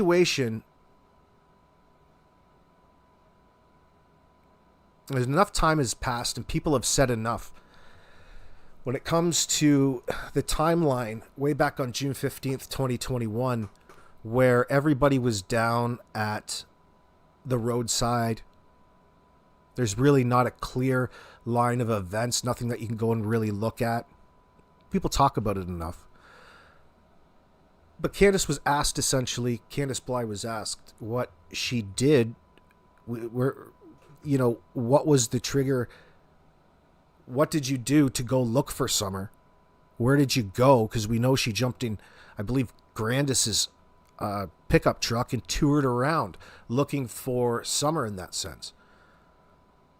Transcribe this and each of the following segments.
Situation, there's enough time has passed and people have said enough. When it comes to the timeline, way back on June 15th, 2021, where everybody was down at the roadside, there's really not a clear line of events, nothing that you can go and really look at. People talk about it enough. But Candace was asked, essentially, Candace Bly was asked what she did, what was the trigger. What did you do to go look for Summer? Where did you go? Because we know she jumped in, I believe, Grandis's pickup truck and toured around looking for Summer in that sense.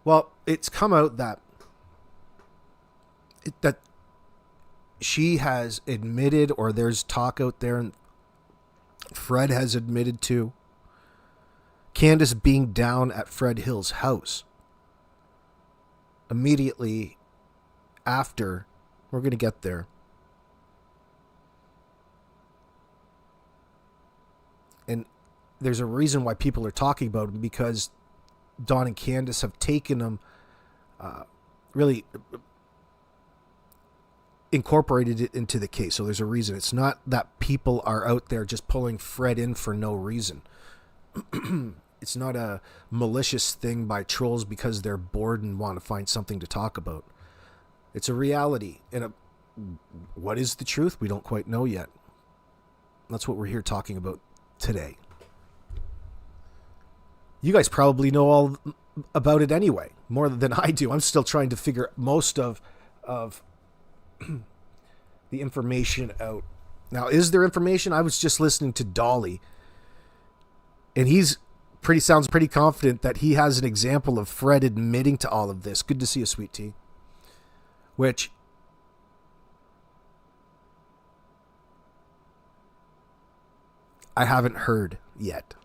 Well, it's come out that she has admitted, or there's talk out there, and Fred has admitted to, Candace being down at Fred Hill's house immediately after. We're going to get there. And there's a reason why people are talking about him, because Don and Candace have taken him, really incorporated it into the case. So there's a reason. It's not that people are out there just pulling Fred in for no reason. It's not a malicious thing by trolls because they're bored and want to find something to talk about. It's a reality. And what is the truth? We don't quite know yet. That's what we're here talking about today. You guys probably know all about it anyway, more than I do. I'm still trying to figure most of the information out. Now, is there information? I was just listening to Dolly, and sounds pretty confident that he has an example of Fred admitting to all of this. Good to see you, Sweet Tea. Which I haven't heard yet.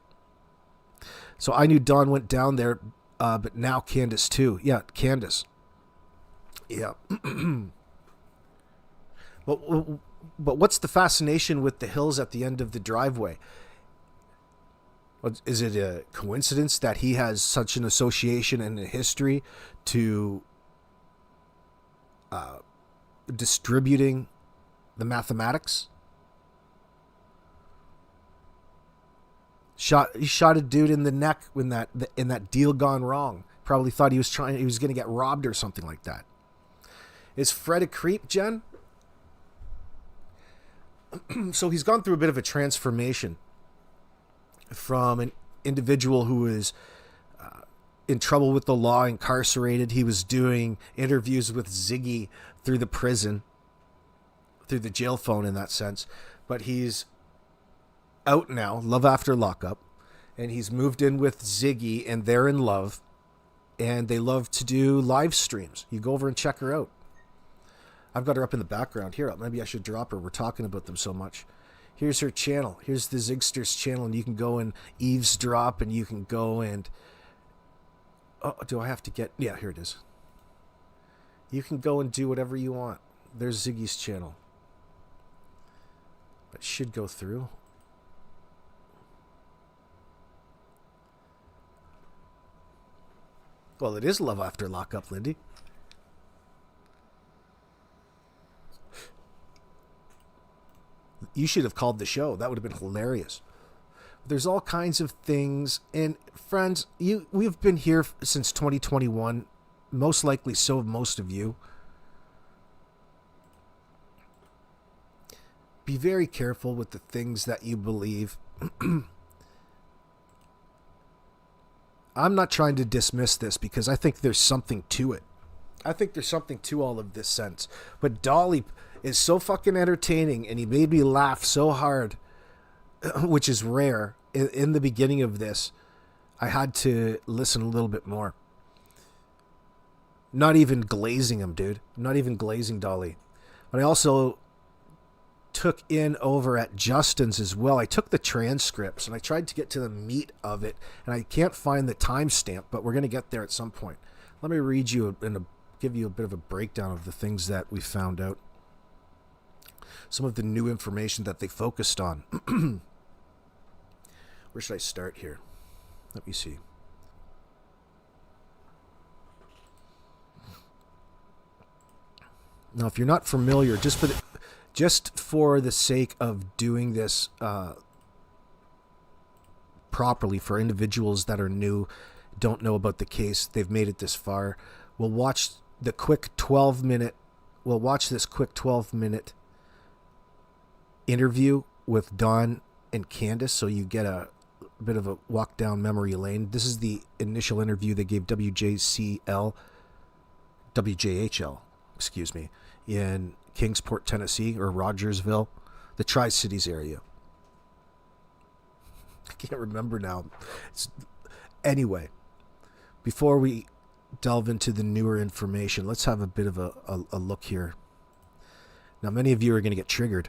So I knew Don went down there, but now Candace too. Yeah, Candace. Yeah. But what's the fascination with the hills at the end of the driveway? Is it a coincidence that he has such an association and a history to distributing the mathematics? He shot a dude in the neck in that deal gone wrong. Probably thought he was going to get robbed or something like that. Is Fred a creep, Jen? So he's gone through a bit of a transformation from an individual who is in trouble with the law, incarcerated. He was doing interviews with Ziggy through the prison, through the jail phone in that sense. But he's out now, love after lockup, and he's moved in with Ziggy, and they're in love, and they love to do live streams. You go over and check her out. I've got her up in the background here. Maybe I should drop her. We're talking about them so much. Here's her channel. Here's the Ziggster's channel, and you can go and eavesdrop, and you can go and... Oh, do I have to get... Yeah, here it is. You can go and do whatever you want. There's Ziggy's channel. That should go through. Well, it is love after lockup, Lindy. You should have called the show. That would have been hilarious. There's all kinds of things. And friends, we've been here since 2021. Most likely so have most of you. Be very careful with the things that you believe. I'm not trying to dismiss this because I think there's something to it. I think there's something to all of this sense. But Dolly is so fucking entertaining, and he made me laugh so hard, which is rare. In the beginning of this, I had to listen a little bit more. Not even glazing him, dude. Not even glazing Dolly. But I also took in over at Justin's as well. I took the transcripts and I tried to get to the meat of it, and I can't find the timestamp, but we're going to get there at some point. Let me read you and give you a bit of a breakdown of the things that we found out. Some of the new information that they focused on. Where should I start here? Let me see. Now, if you're not familiar, just for the sake of doing this properly for individuals that are new, don't know about the case, they've made it this far, we'll watch the quick 12-minute. We'll watch this quick 12-minute interview with Don and Candace, so you get a bit of a walk down memory lane. This is the initial interview they gave WJHL, excuse me, in Kingsport, Tennessee, or Rogersville, the Tri-Cities area. I can't remember now. Anyway, before we delve into the newer information, let's have a bit of a look here. Now, many of you are going to get triggered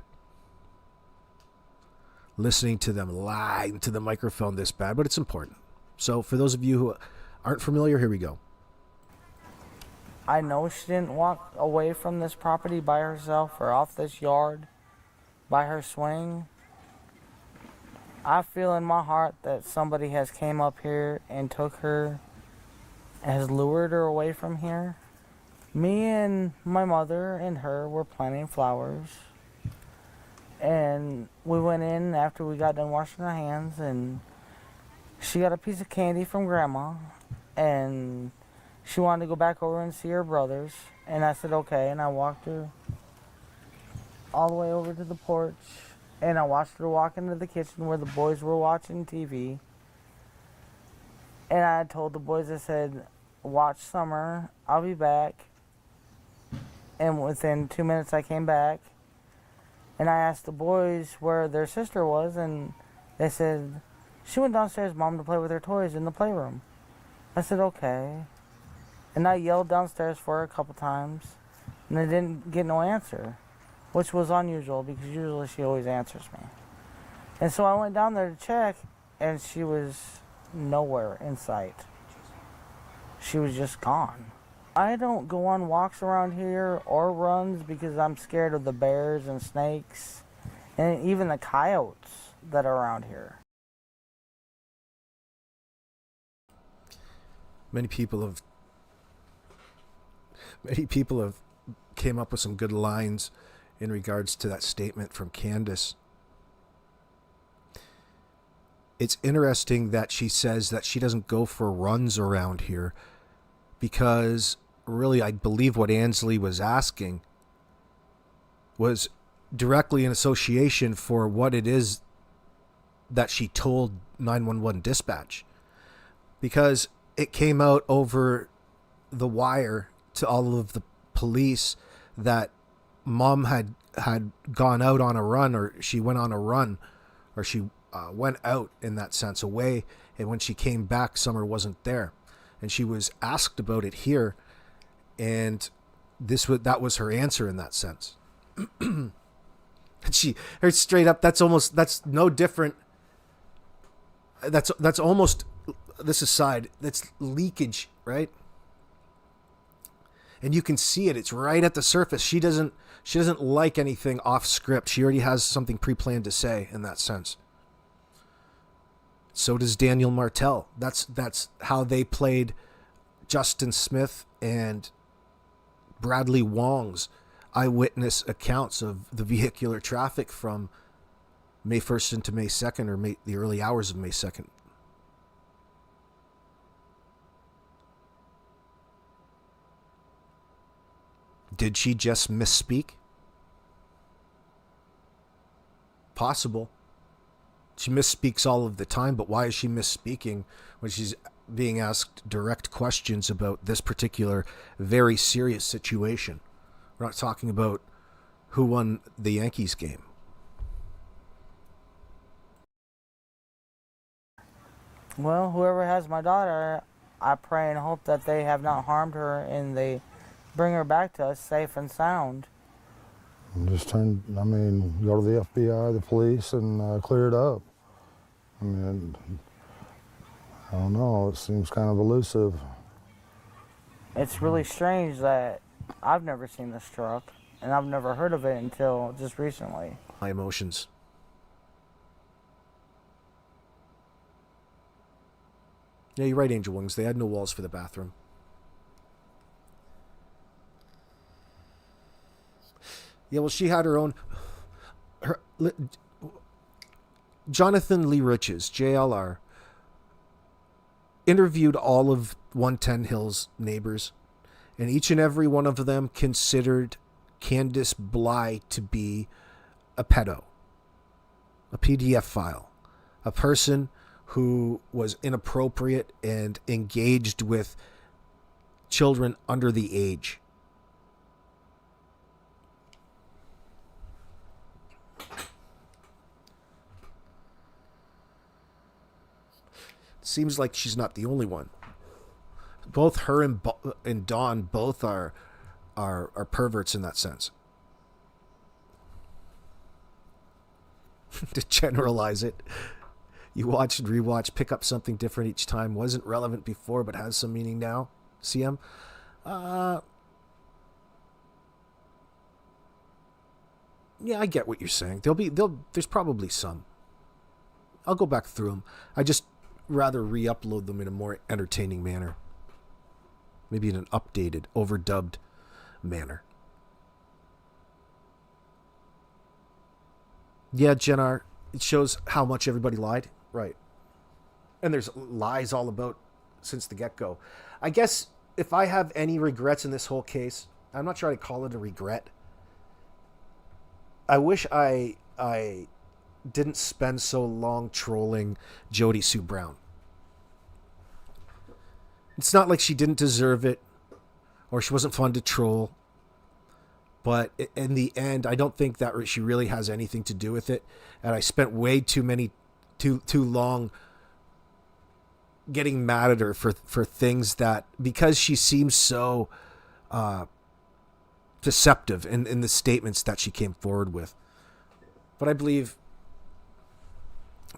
listening to them lie into the microphone this bad, but it's important. So for those of you who aren't familiar, here we go. I know she didn't walk away from this property by herself or off this yard by her swing. I feel in my heart that somebody has came up here and took her, has lured her away from here. Me and my mother and her were planting flowers. And we went in after we got done washing our hands, and she got a piece of candy from Grandma, and she wanted to go back over and see her brothers. And I said, okay, and I walked her all the way over to the porch, and I watched her walk into the kitchen where the boys were watching TV. And I told the boys, I said, watch Summer, I'll be back. And within 2 minutes I came back. And I asked the boys where their sister was, and they said, she went downstairs, Mom, to play with her toys in the playroom. I said, okay. And I yelled downstairs for her a couple times, and I didn't get no answer, which was unusual because usually she always answers me. And so I went down there to check, and she was nowhere in sight. She was just gone. I don't go on walks around here or runs because I'm scared of the bears and snakes and even the coyotes that are around here. Many people have came up with some good lines in regards to that statement from Candace. It's interesting that she says that she doesn't go for runs around here because really, I believe what Ansley was asking was directly in association for what it is that she told 911 dispatch, because it came out over the wire to all of the police that Mom had gone out on a run, or she went on a run, or she went out in that sense away, and when she came back, Summer wasn't there, and she was asked about it here. And that was her answer in that sense. And her straight up, that's no different. That's almost, this aside, that's leakage, right? And you can see it. It's right at the surface. She doesn't like anything off script. She already has something pre-planned to say in that sense. So does Daniel Martell. That's how they played Justin Smith and Bradley Wong's eyewitness accounts of the vehicular traffic from May 1st into May 2nd, or the early hours of May 2nd. Did she just misspeak? Possible. She misspeaks all of the time, but why is she misspeaking when she's being asked direct questions about this particular very serious situation? We're not talking about who won the Yankees game. Well, whoever has my daughter, I pray and hope that they have not harmed her and they bring her back to us safe and sound. Just go to the FBI, the police, and clear it up. I mean, I don't know, it seems kind of elusive. It's really strange that I've never seen this truck, and I've never heard of it until just recently. My emotions. Yeah, you're right, Angel Wings. They had no walls for the bathroom. Yeah, well, she had her own... Jonathan Lee Riches, JLR, interviewed all of 110 Hills neighbors, and each and every one of them considered Candace Bly to be a pedo, a PDF file, a person who was inappropriate and engaged with children under the age. Seems like she's not the only one. Both her and Don both are perverts in that sense. To generalize it, you watch and rewatch, pick up something different each time. Wasn't relevant before, but has some meaning now. CM. Yeah, I get what you're saying. There's probably some. I'll go back through them. I just rather re-upload them in a more entertaining manner. Maybe in an updated, overdubbed manner. Yeah, Jenar, it shows how much everybody lied. Right. And there's lies all about since the get-go. I guess if I have any regrets in this whole case, I'm not trying to call it a regret. I wish I didn't spend so long trolling Jodi Sue Brown. It's not like she didn't deserve it or she wasn't fun to troll. But in the end, I don't think that she really has anything to do with it. And I spent way too long getting mad at her for things that, because she seems so deceptive in the statements that she came forward with. But I believe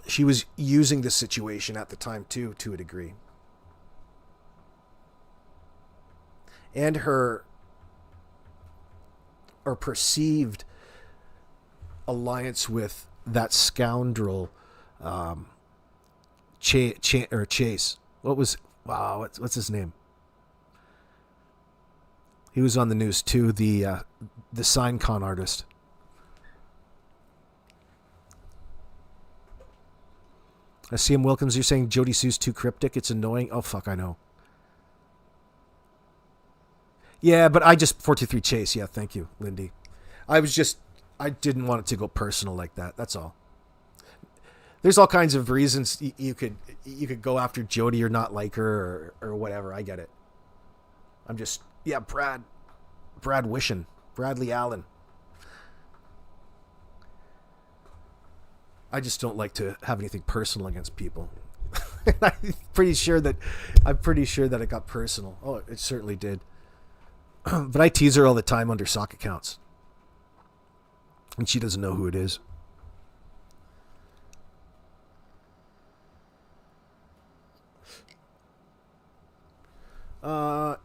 she was using the situation at the time too, to a degree. And her or perceived alliance with that scoundrel Chase. What's his name? He was on the news too, the sign con artist. I see him, Wilkins. You're saying Jodi Sue's too cryptic. It's annoying. Oh, fuck, I know. Yeah, but 423 Chase. Yeah, thank you, Lindy. I didn't want it to go personal like that. That's all. There's all kinds of reasons you could go after Jodi or not like her or whatever. I get it. I'm just, yeah, Brad Wishing, Bradley Allen. I just don't like to have anything personal against people. I'm pretty sure that it got personal. Oh, it certainly did. But I tease her all the time under sock accounts. And she doesn't know who it is.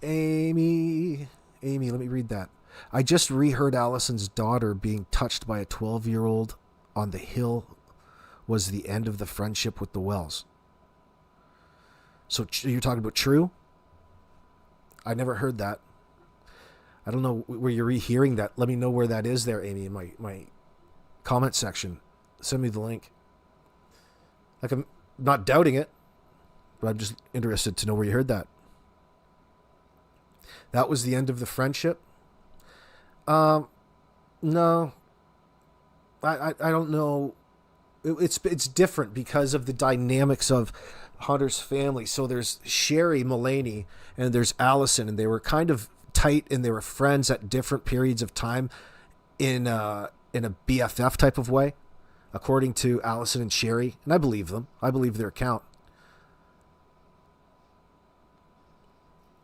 Amy, let me read that. I just reheard Allison's daughter being touched by a 12-year-old on the hill was the end of the friendship with the Wells. So you're talking about True? I never heard that. I don't know where you're rehearing that. Let me know where that is there, Amy, in my comment section. Send me the link. Like, I'm not doubting it, but I'm just interested to know where you heard that. That was the end of the friendship? No. I don't know. It's different because of the dynamics of Hunter's family. So there's Sherry Mullaney and there's Allison, and they were kind of tight and they were friends at different periods of time in a BFF type of way, according to Allison and Sherry. And I believe them. I believe their account.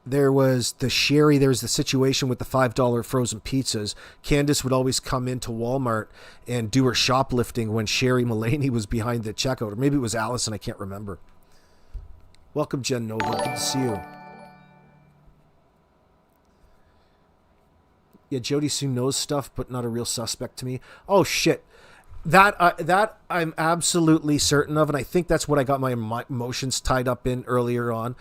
There was the situation with the $5 frozen pizzas. Candace would always come into Walmart and do her shoplifting when Sherry Mullaney was behind the checkout. Or maybe it was Allison, I can't remember. Welcome, Jen Nova. Good to see you. Yeah, Jodi Sue knows stuff, but not a real suspect to me. Oh, shit. That I'm absolutely certain of, and I think that's what I got my emotions tied up in earlier on.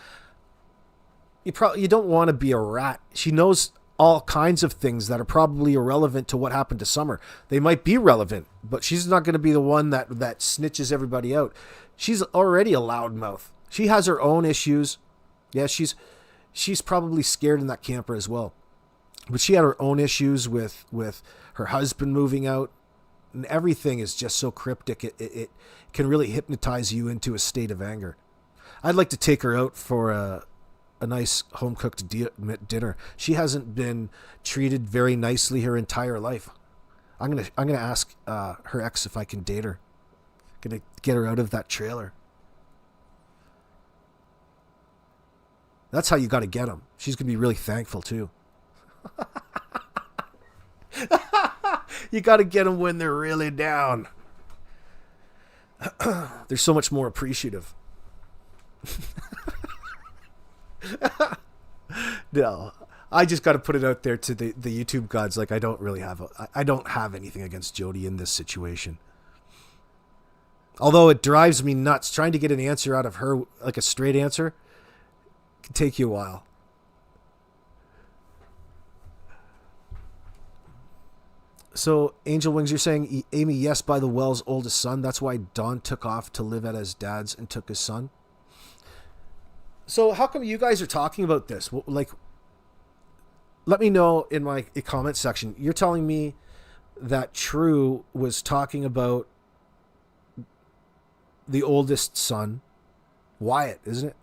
You don't want to be a rat. She knows all kinds of things that are probably irrelevant to what happened to Summer. They might be relevant, but she's not going to be the one that snitches everybody out. She's already a loudmouth. She has her own issues. Yeah, she's probably scared in that camper as well. But she had her own issues with her husband moving out. And everything is just so cryptic. It can really hypnotize you into a state of anger. I'd like to take her out for a nice home-cooked dinner. She hasn't been treated very nicely her entire life. I'm gonna ask her ex if I can date her. Gonna get her out of that trailer. That's how you got to get them. She's gonna be really thankful too. You got to get them when they're really down. They're so much more appreciative. No, I just got to put it out there to the YouTube gods. Like, I don't have anything against Jodi in this situation. Although it drives me nuts trying to get an answer out of her, like a straight answer, can take you a while. So, Angel Wings, you're saying, Amy, yes, by the Wells' oldest son. That's why Don took off to live at his dad's and took his son. So, how come you guys are talking about this? Like, let me know in my comment section. You're telling me that True was talking about the oldest son, Wyatt, isn't it?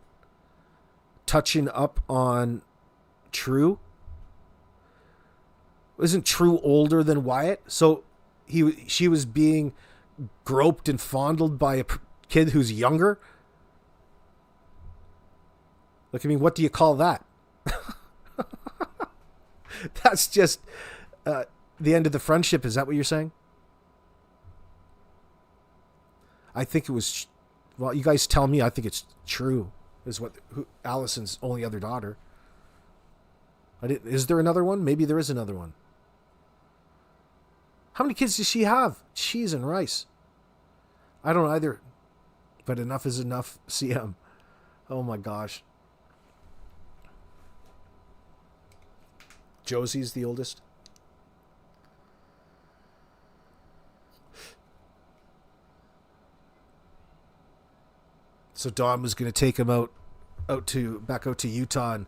Touching up on True. Isn't True older than Wyatt? So she was being groped and fondled by a kid who's younger? Like, I mean, what do you call that? That's just the end of the friendship. Is that what you're saying? I think it was... Well, you guys tell me. I think it's True. Is Allison's only other daughter. Is there another one? Maybe there is another one. How many kids does she have? Cheese and rice. I don't either. But enough is enough. CM. Oh my gosh. Josie's the oldest. So Don was going to take him back out to Utah and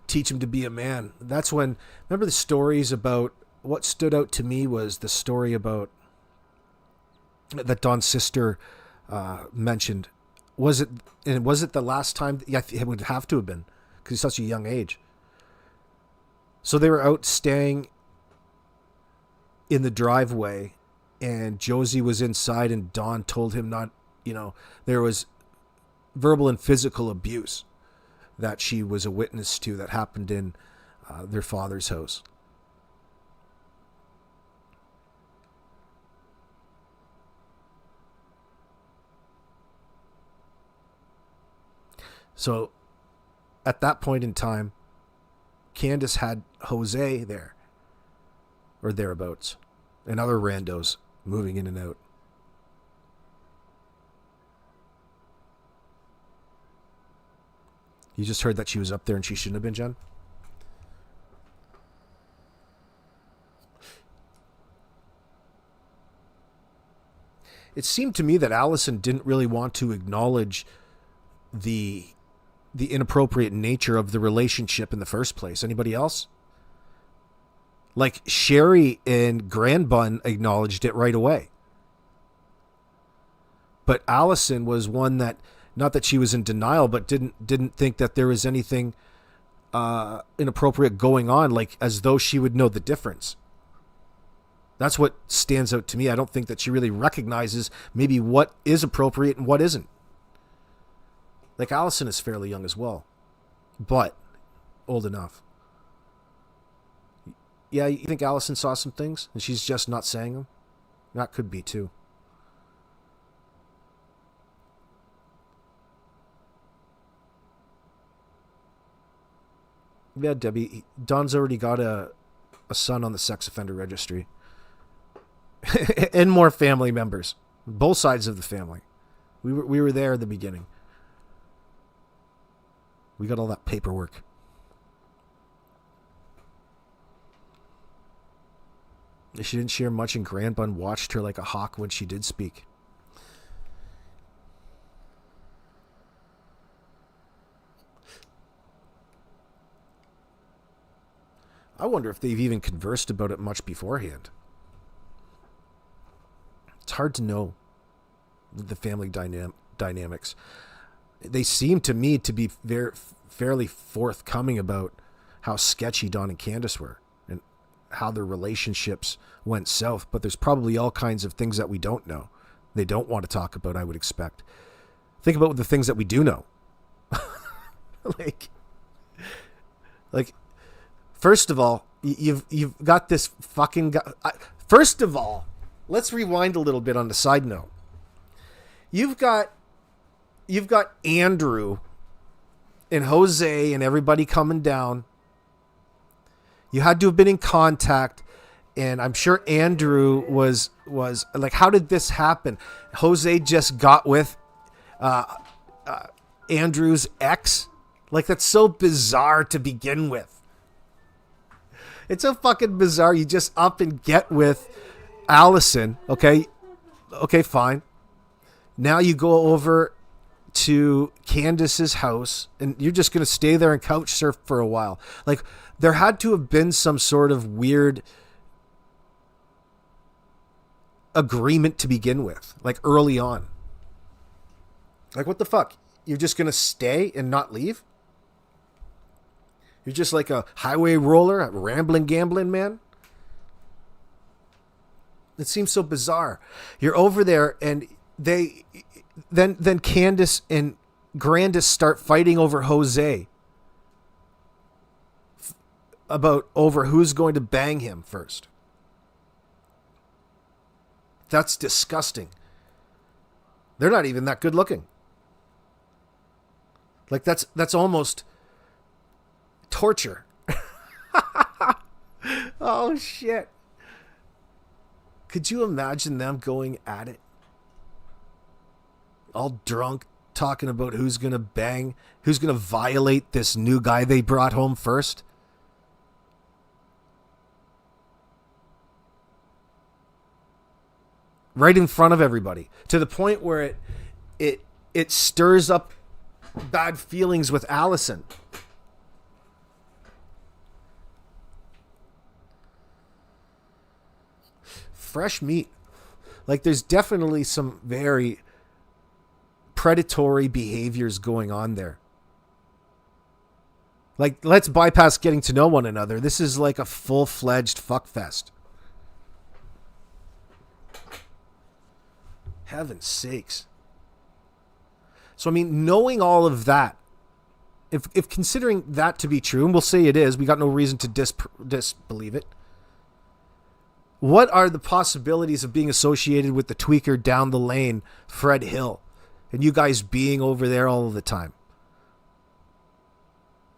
teach him to be a man. That's when, remember the stories about, what stood out to me was the story about that Don's sister mentioned. Was it the last time? Yeah, it would have to have been, because he's such a young age. So they were out staying in the driveway, and Josie was inside, and Don told him not, there was verbal and physical abuse that she was a witness to that happened in their father's house. So at that point in time, Candace had Jose there, or thereabouts, and other randos moving in and out. You just heard that she was up there and she shouldn't have been, Jen? It seemed to me that Allison didn't really want to acknowledge the inappropriate nature of the relationship in the first place. Anybody else? Like, Sherry and Grandbun acknowledged it right away. But Allison was one that, not that she was in denial, but didn't think that there was anything inappropriate going on, like as though she would know the difference. That's what stands out to me. I don't think that she really recognizes maybe what is appropriate and what isn't. Like, Allison is fairly young as well, but old enough. Yeah, you think Allison saw some things and she's just not saying them? That could be too. Yeah, Debbie, Don's already got a son on the sex offender registry. and more family members, both sides of the family. We were there at the beginning. We got all that paperwork. She didn't share much, and Grandbun watched her like a hawk when she did speak. I wonder if they've even conversed about it much beforehand. It's hard to know the family dynamics. They seem to me to be fairly forthcoming about how sketchy Don and Candace were and how their relationships went south, but there's probably all kinds of things that we don't know. They don't want to talk about, I would expect. Think about the things that we do know. like first of all, you've got this fucking guy. First of all, let's rewind a little bit on the side note. You've got Andrew and Jose and everybody coming down. You had to have been in contact, and I'm sure Andrew was like, how did this happen? Jose just got with Andrew's ex. Like, that's so bizarre to begin with. It's so fucking bizarre. You just up and get with Allison. Okay, fine. Now you go over to Candace's house, and you're just going to stay there and couch surf for a while. Like, there had to have been some sort of weird agreement to begin with, like early on. Like, what the fuck? You're just going to stay and not leave? You're just like a highway roller, a rambling, gambling man? It seems so bizarre. You're over there, and then Candace and Grandis start fighting over Jose. Over who's going to bang him first. That's disgusting. They're not even that good looking. Like, that's almost torture. Oh, shit. Could you imagine them going at it? All drunk, talking about who's going to bang, who's going to violate this new guy they brought home first? Right in front of everybody. To the point where it stirs up bad feelings with Allison. Fresh meat. Like, there's definitely some very predatory behaviors going on there. Like, let's bypass getting to know one another. This is like a full-fledged fuckfest. Heaven's sakes. So, I mean, knowing all of that, if considering that to be true, and we'll say it is, we got no reason to disbelieve it. What are the possibilities of being associated with the tweaker down the lane, Fred Hill, and you guys being over there all of the time?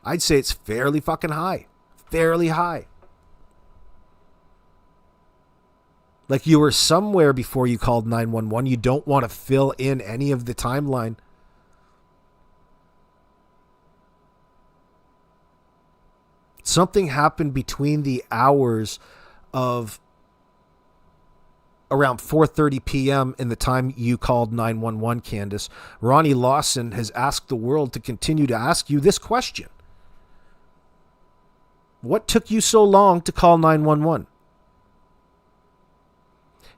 I'd say it's fairly fucking high. Fairly high. Like, you were somewhere before you called 911. You don't want to fill in any of the timeline. Something happened between the hours of around 4:30 p.m. in the time you called 911, Candace. Ronnie Lawson has asked the world to continue to ask you this question. What took you so long to call 911?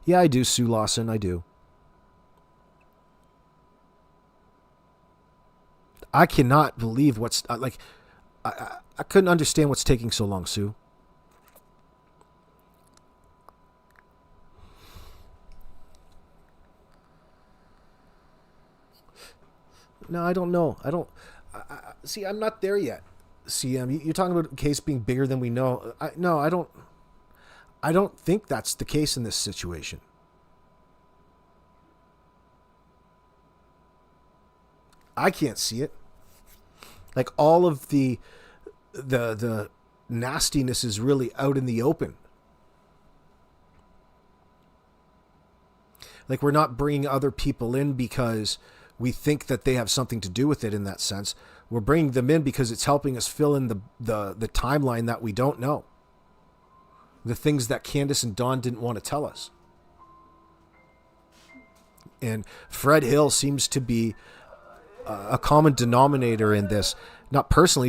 Yeah, I do, Sue Lawson, I do. I cannot believe what's... I couldn't understand what's taking so long, Sue. No, I don't know. See, I'm not there yet. CM, you're talking about a case being bigger than we know. I don't think that's the case in this situation. I can't see it. Like, all of the nastiness is really out in the open. Like, we're not bringing other people in because we think that they have something to do with it in that sense. We're bringing them in because it's helping us fill in the timeline that we don't know. The things that Candace and Don didn't want to tell us. And Fred Hill seems to be a common denominator in this. Not personally,